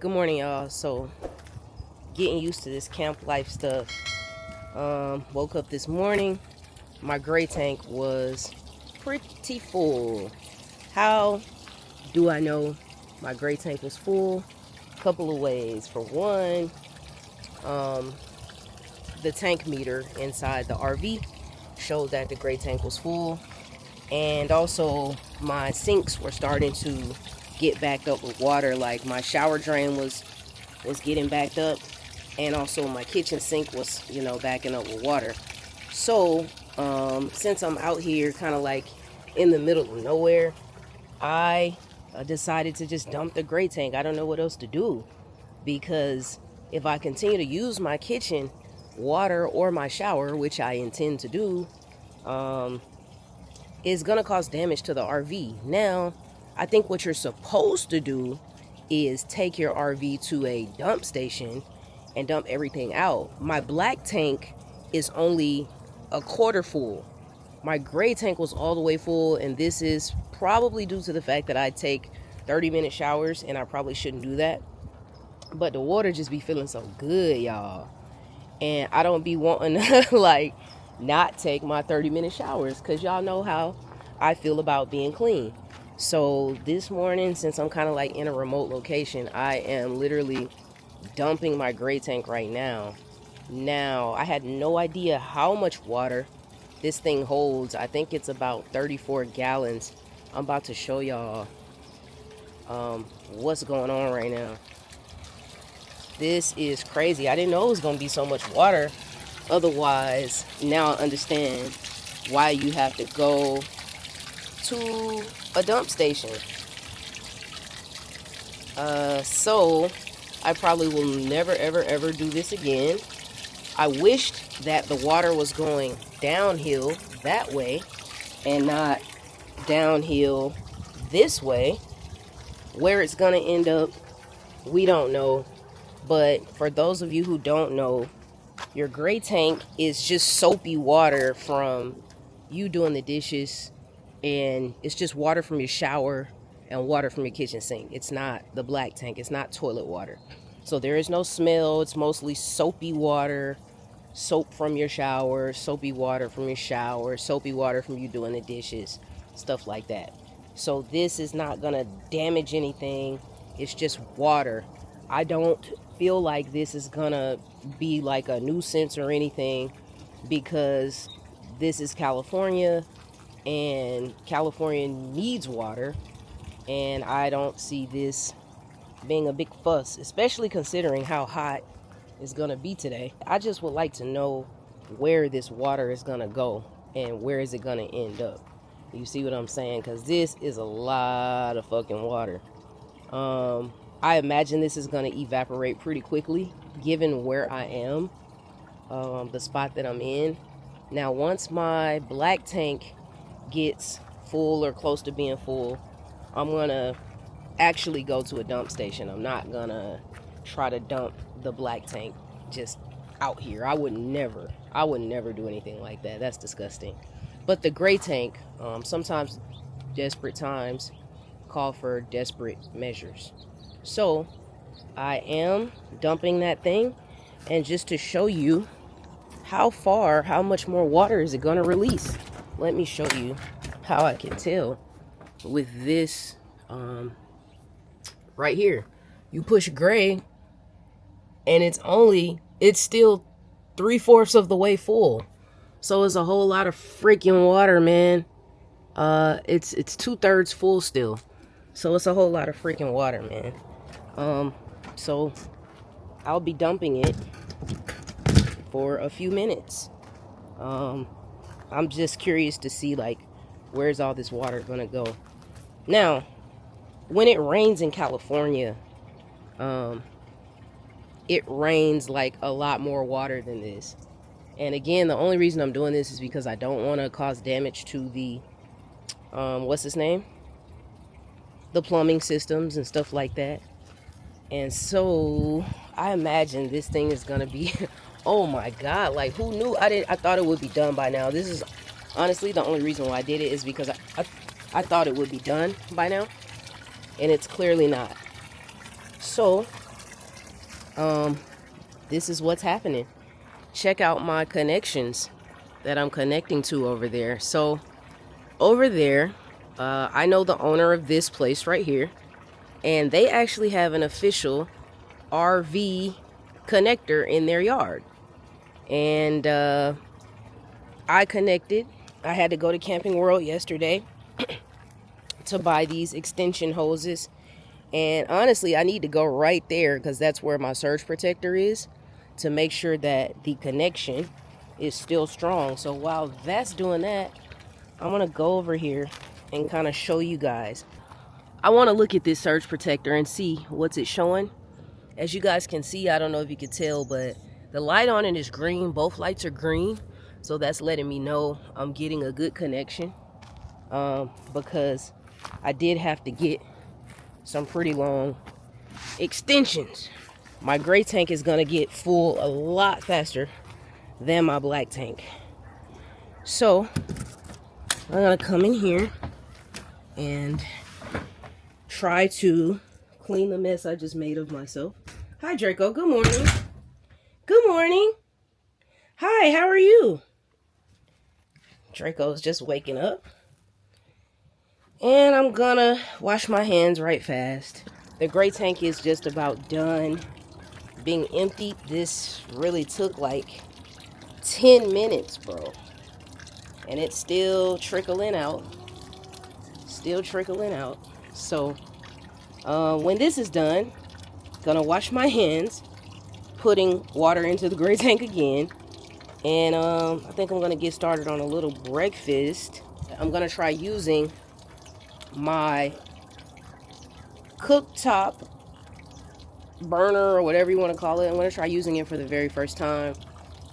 Good morning, y'all. So, getting used to this camp life stuff. Woke up this morning. My gray tank was pretty full. How do I know my gray tank was full? Couple of ways. For one, the tank meter inside the RV showed that the gray tank was full. And also, my sinks were starting to get backed up with water. Like my shower drain was getting backed up, and also my kitchen sink was backing up with water. So since I'm out here kind of like in the middle of nowhere, I decided to just dump the gray tank. I don't know what else to do, because if I continue to use my kitchen water or my shower, which I intend to do, is gonna cause damage to the RV. Now, I think what you're supposed to do is take your RV to a dump station and dump everything out. My black tank is only a quarter full. My gray tank was all the way full, and this is probably due to the fact that I take 30-minute showers, and I probably shouldn't do that. But the water just be feeling so good, y'all. And I don't be wanting to like not take my 30-minute showers, because y'all know how I feel about being clean. So this morning, since I'm kind of like in a remote location, I am literally dumping my gray tank right now. Now, I had no idea how much water this thing holds. I think it's about 34 gallons. I'm about to show y'all what's going on right now. This is crazy. I didn't know it was going to be so much water. Otherwise, now I understand why you have to go to a dump station. So I probably will never ever do this again. I wished that the water was going downhill that way and not downhill this way. Where it's gonna end up, we don't know. But for those of you who don't know, your gray tank is just soapy water from you doing the dishes, and it's just water from your shower and water from your kitchen sink. It's not the black tank. It's not toilet water. So there is no smell. It's mostly soapy water, soap from your shower, soapy water from your shower, soapy water from you doing the dishes, stuff like that. So this is not gonna damage anything. It's just water. I don't feel like this is gonna be like a nuisance or anything, because this is California, and California needs water, and I don't see this being a big fuss, especially considering how hot it's gonna be today. I just would like to know where this water is gonna go and where is it gonna end up. You see what I'm saying? Because this is a lot of fucking water. I imagine this is gonna evaporate pretty quickly given where I am, the spot that I'm in. Now, once my black tank gets full or close to being full, I'm gonna actually go to a dump station. I'm not gonna try to dump the black tank just out here. I would never do anything like that. That's disgusting. But the gray tank, sometimes desperate times call for desperate measures. So I am dumping that thing, and just to show you how much more water is it going to release, let me show you how I can tell with this right here. You push gray, and it's still 3/4 of the way full. So it's a whole lot of freaking water, man. It's 2/3 full still. So it's a whole lot of freaking water, man. So I'll be dumping it for a few minutes. I'm just curious to see, like, where's all this water gonna go. Now, when it rains in California, it rains like a lot more water than this. And again, the only reason I'm doing this is because I don't want to cause damage to the what's his name? The plumbing systems and stuff like that. And so I imagine this thing is gonna be oh my god, like, who knew? I thought it would be done by now. This is honestly the only reason why I did it, is because I thought it would be done by now, and it's clearly not. So this is what's happening. Check out my connections that I'm connecting to over there. So over there, I know the owner of this place right here, and they actually have an official RV connector in their yard. And I connected. I had to go to Camping World yesterday to buy these extension hoses. And honestly, I need to go right there because that's where my surge protector is, to make sure that the connection is still strong. So while that's doing that, I'm going to go over here and kind of show you guys. I want to look at this surge protector and see what's it showing. As you guys can see, I don't know if you can tell, but the light on it is green. Both lights are green. So that's letting me know I'm getting a good connection, because I did have to get some pretty long extensions. My gray tank is going to get full a lot faster than my black tank. So I'm going to come in here and try to clean the mess I just made of myself. Hi, Draco. Good morning. Good morning. Hi, how are you? Draco's just waking up. And I'm gonna wash my hands right fast. The gray tank is just about done being emptied. This really took like 10 minutes, bro. And it's still trickling out. Still trickling out. So when this is done, gonna wash my hands, putting water into the gray tank again. And I think I'm gonna get started on a little breakfast. I'm gonna try using my cooktop burner or whatever you want to call it. I'm going to try using it for the very first time.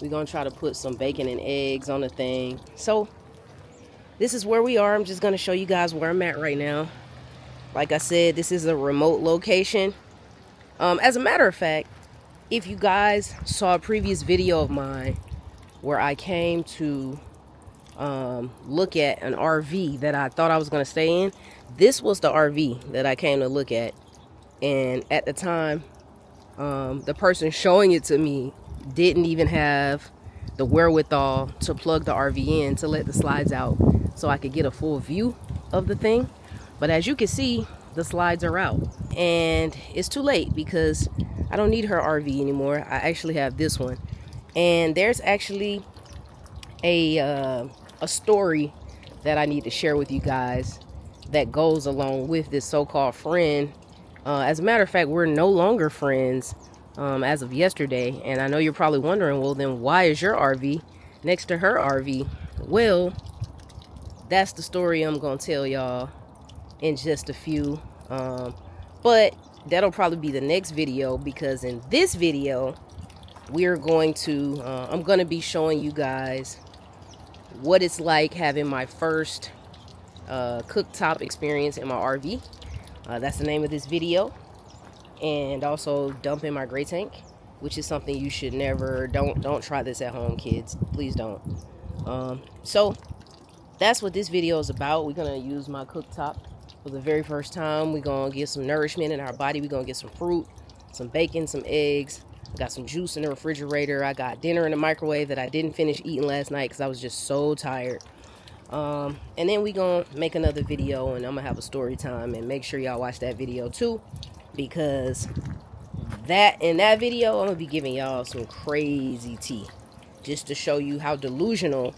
We're going to try to put some bacon and eggs on the thing. So this is where we are. I'm just going to show you guys where I'm at right now. Like I said, this is a remote location. As a matter of fact, if you guys saw a previous video of mine where I came to look at an RV that I thought I was going to stay in, this was the RV that I came to look at. And at the time, the person showing it to me didn't even have the wherewithal to plug the RV in to let the slides out so I could get a full view of the thing. But as you can see, the slides are out, and it's too late because I don't need her RV anymore. I actually have this one, and there's actually a story that I need to share with you guys that goes along with this so-called friend. As a matter of fact, we're no longer friends as of yesterday. And I know you're probably wondering, well, then why is your RV next to her RV? Well, that's the story I'm going to tell y'all in just a few. But that'll probably be the next video, because in this video, we're going to, I'm going to be showing you guys what it's like having my first cooktop experience in my RV. That's the name of this video. And also dumping my gray tank, which is something you should never, don't try this at home, kids. Please don't. So that's what this video is about. We're gonna use my cooktop for the very first time. We're gonna get some nourishment in our body. We're gonna get some fruit, some bacon, some eggs. I got some juice in the refrigerator. I got dinner in the microwave that I didn't finish eating last night because I was just so tired. And then we gonna make another video, and I'm gonna have a story time, and make sure y'all watch that video too, because in that video I'm gonna be giving y'all some crazy tea, just to show you how delusional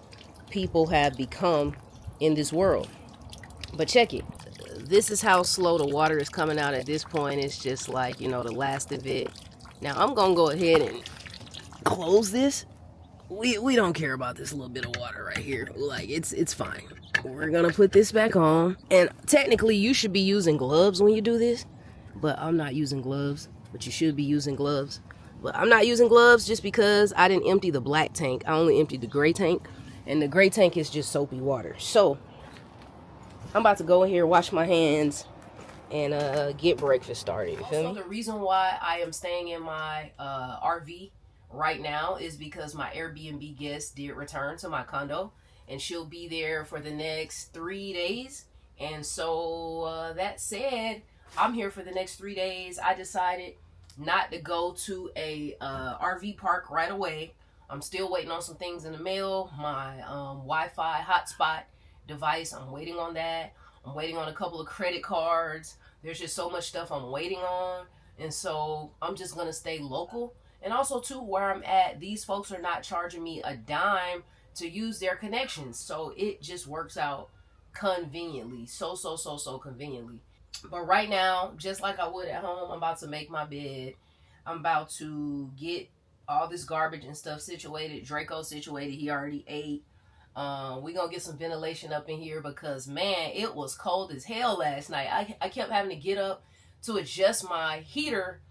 people have become in this world. But check it. This is how slow the water is coming out at this point. It's just like, you know, the last of it. Now I'm gonna go ahead and close this. We don't care about this little bit of water right here. Like, it's fine. We're gonna put this back on. And technically you should be using gloves when you do this, but I'm not using gloves. But you should be using gloves. But I'm not using gloves just because I didn't empty the black tank. I only emptied the gray tank, and the gray tank is just soapy water. So I'm about to go in here, wash my hands, and get breakfast started. You feel me? Also, the reason why I am staying in my RV right now is because my Airbnb guest did return to my condo, and she'll be there for the next 3 days. And so that said, I'm here for the next 3 days. I decided not to go to a RV park right away. I'm still waiting on some things in the mail. My Wi-Fi hotspot device, I'm waiting on that. I'm waiting on a couple of credit cards. There's just so much stuff I'm waiting on. And so I'm just going to stay local. And also, too, where I'm at, these folks are not charging me a dime to use their connections. So it just works out conveniently. So conveniently. But right now, just like I would at home, I'm about to make my bed. I'm about to get all this garbage and stuff situated. Draco situated. He already ate. We gonna get some ventilation up in here because, man, it was cold as hell last night. I kept having to get up to adjust my heater,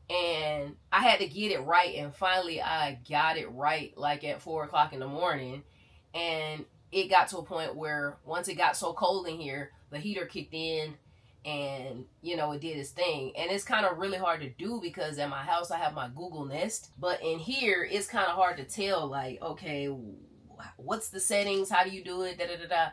and I had to get it right, and finally I got it right, like at 4 o'clock in the morning. And it got to a point where once it got so cold in here, the heater kicked in, and you know, it did its thing. And it's kind of really hard to do because at my house I have my Google Nest, but in here it's kind of hard to tell, like, okay, what's the settings, how do you do it, da da da da.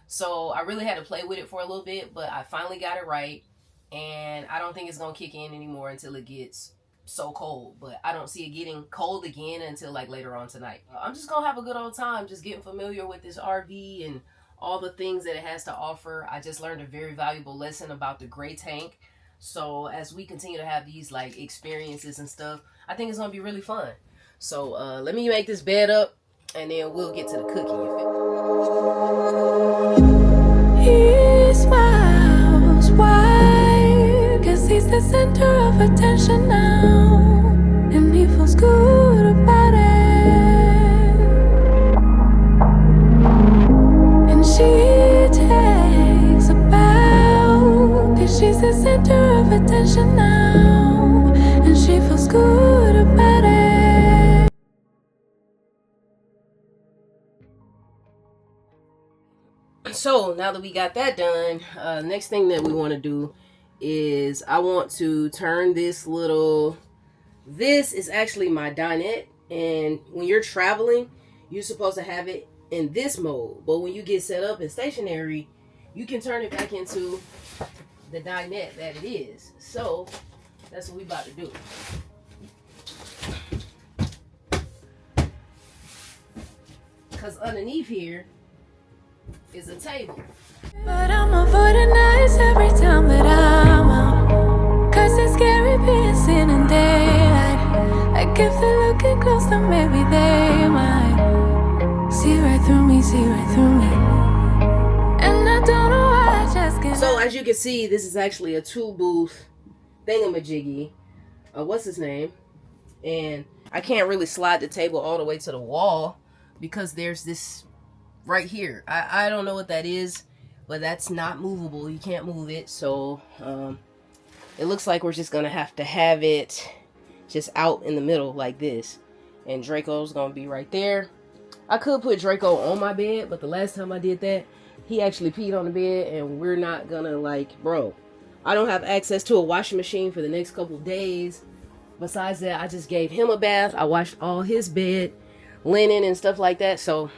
So I really had to play with it for a little bit, but I finally got it right, and I don't think it's gonna kick in anymore until it gets so cold. But I don't see it getting cold again until like later on tonight. I'm just gonna have a good old time just getting familiar with this RV and all the things that it has to offer. I just learned a very valuable lesson about the gray tank. So as we continue to have these like experiences and stuff, I think it's gonna be really fun. So let me make this bed up, and then we'll get to the cooking. He smiles wide, 'cause he's the center of attention now, and he feels good about it. And she takes a bow, 'cause she's the center of attention now, and she feels good about it. So now that we got that done, next thing that we want to do is I want to turn this is actually my dinette, and when you're traveling, you're supposed to have it in this mode, but when you get set up in stationary, you can turn it back into the dinette that it is. So that's what we about to do. Because underneath here is a table. But I'm avoiding nights every time that I'm out, 'cause it's scary being seen in daylight. Like if they're looking close, then maybe they might see right through me, see right through me. And I don't know why I just can't. So as you can see, this is actually a 2-booth thingamajiggy. What's his name? And I can't really slide the table all the way to the wall because there's this right here. I don't know what that is, but that's not movable. You can't move it. So it looks like we're just gonna have it just out in the middle like this, and Draco's gonna be right there. I could put Draco on my bed, but the last time I did that, he actually peed on the bed, and we're not gonna, like, bro, I don't have access to a washing machine for the next couple of days. Besides that, I just gave him a bath. I washed all his bed linen and stuff like that. So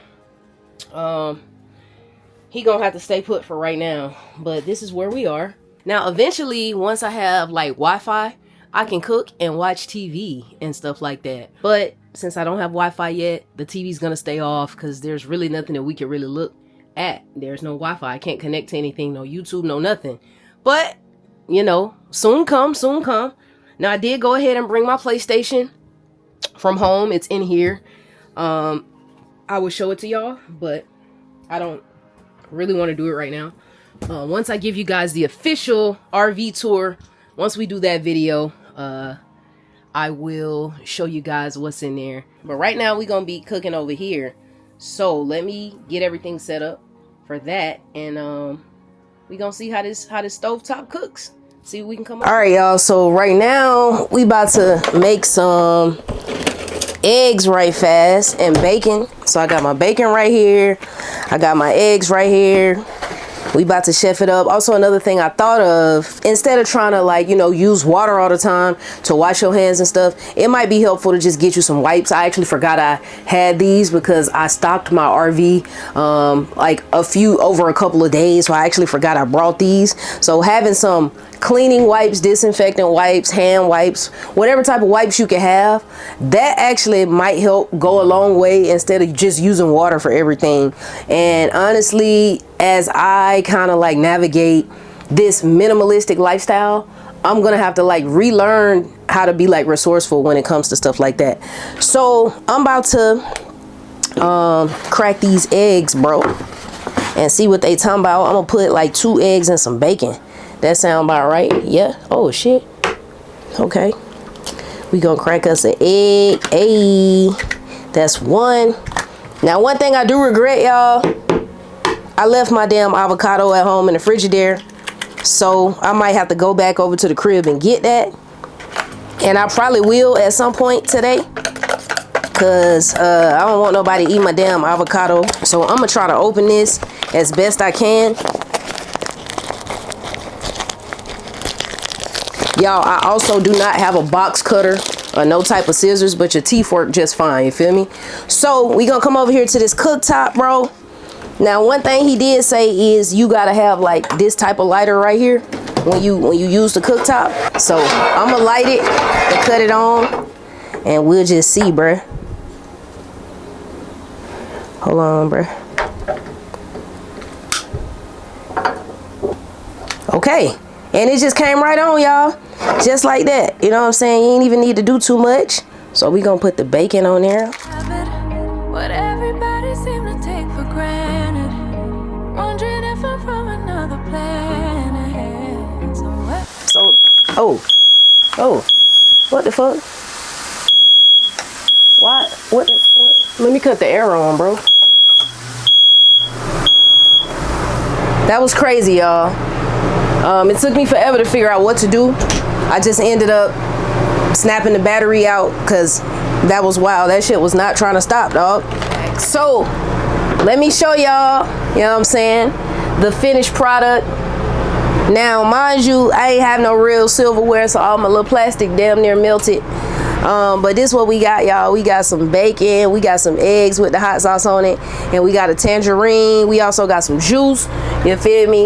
he gonna have to stay put for right now, but this is where we are now. Eventually, once I have like Wi-Fi, I can cook and watch TV and stuff like that. But since I don't have Wi-Fi yet, the TV's gonna stay off because there's really nothing that we can really look at. There's no Wi-Fi. I can't connect to anything, no YouTube, no nothing. But you know, soon come. Now I did go ahead and bring my PlayStation from home. It's in here. I will show it to y'all, but I don't really want to do it right now. Once I give you guys the official RV tour, once we do that video, I will show you guys what's in there. But right now we're gonna be cooking over here. So let me get everything set up for that, and we gonna see how this stovetop cooks. See what we can come up. All right, y'all. So right now we about to make some eggs right fast and bacon. So I got my bacon right here. I got my eggs right here. We about to chef it up. Also, another thing I thought of, instead of trying to, like, you know, use water all the time to wash your hands and stuff, it might be helpful to just get you some wipes. I actually forgot I had these because I stocked my RV like over a couple of days, so I actually forgot I brought these. So having some cleaning wipes, disinfectant wipes, hand wipes, whatever type of wipes you can have, that actually might help go a long way instead of just using water for everything. And honestly, as I kind of like navigate this minimalistic lifestyle, I'm gonna have to like relearn how to be like resourceful when it comes to stuff like that. So I'm about to crack these eggs, bro, and see what they talking about. I'm gonna put like 2 eggs and some bacon. That sound about right? Yeah. Oh shit. Okay. We gonna crack us an egg. Hey, that's 1. Now, one thing I do regret, y'all, I left my damn avocado at home in the Frigidaire. So I might have to go back over to the crib and get that. And I probably will at some point today. Cause I don't want nobody to eat my damn avocado. So I'm gonna try to open this as best I can. Y'all, I also do not have a box cutter or no type of scissors, but your teeth work just fine, you feel me? So we gonna come over here to this cooktop, bro. Now, one thing he did say is you gotta have like this type of lighter right here when you use the cooktop. So I'm gonna light it and cut it on, and we'll just see, bruh. Hold on, bruh. Okay, and it just came right on, y'all. Just like that, you know what I'm saying? You ain't even need to do too much. So we gonna put the bacon on there. What everybody seem to take for granted, wondering if I'm from another planet. So oh, what the fuck? What? Let me cut the arrow on, bro. That was crazy, y'all. It took me forever to figure out what to do. I just ended up snapping the battery out because that was wild. That shit was not trying to stop, dog. So let me show y'all, you know what I'm saying, the finished product. Now, mind you, I ain't have no real silverware, so all my little plastic damn near melted. But this is what we got, y'all. We got some bacon, we got some eggs with the hot sauce on it, and we got a tangerine. We also got some juice, you feel me,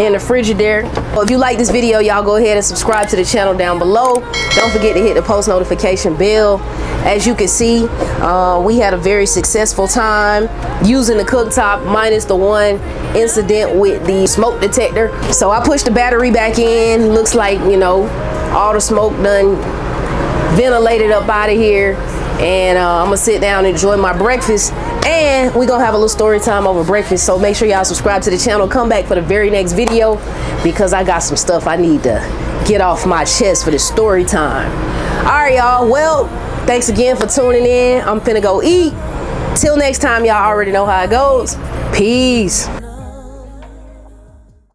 in the Frigidaire. Well, if you like this video, y'all go ahead and subscribe to the channel down below. Don't forget to hit the post notification bell. As you can see, we had a very successful time using the cooktop, minus the one incident with the smoke detector. So I pushed the battery back in. Looks like, you know, all the smoke done ventilated up out of here. And I'm gonna sit down and enjoy my breakfast, and we're gonna have a little story time over breakfast. So make sure y'all subscribe to the channel. Come back for the very next video, because I got some stuff I need to get off my chest for this story time. All right, y'all. Well, thanks again for tuning in. I'm finna go eat. Till next time, y'all already know how it goes. Peace.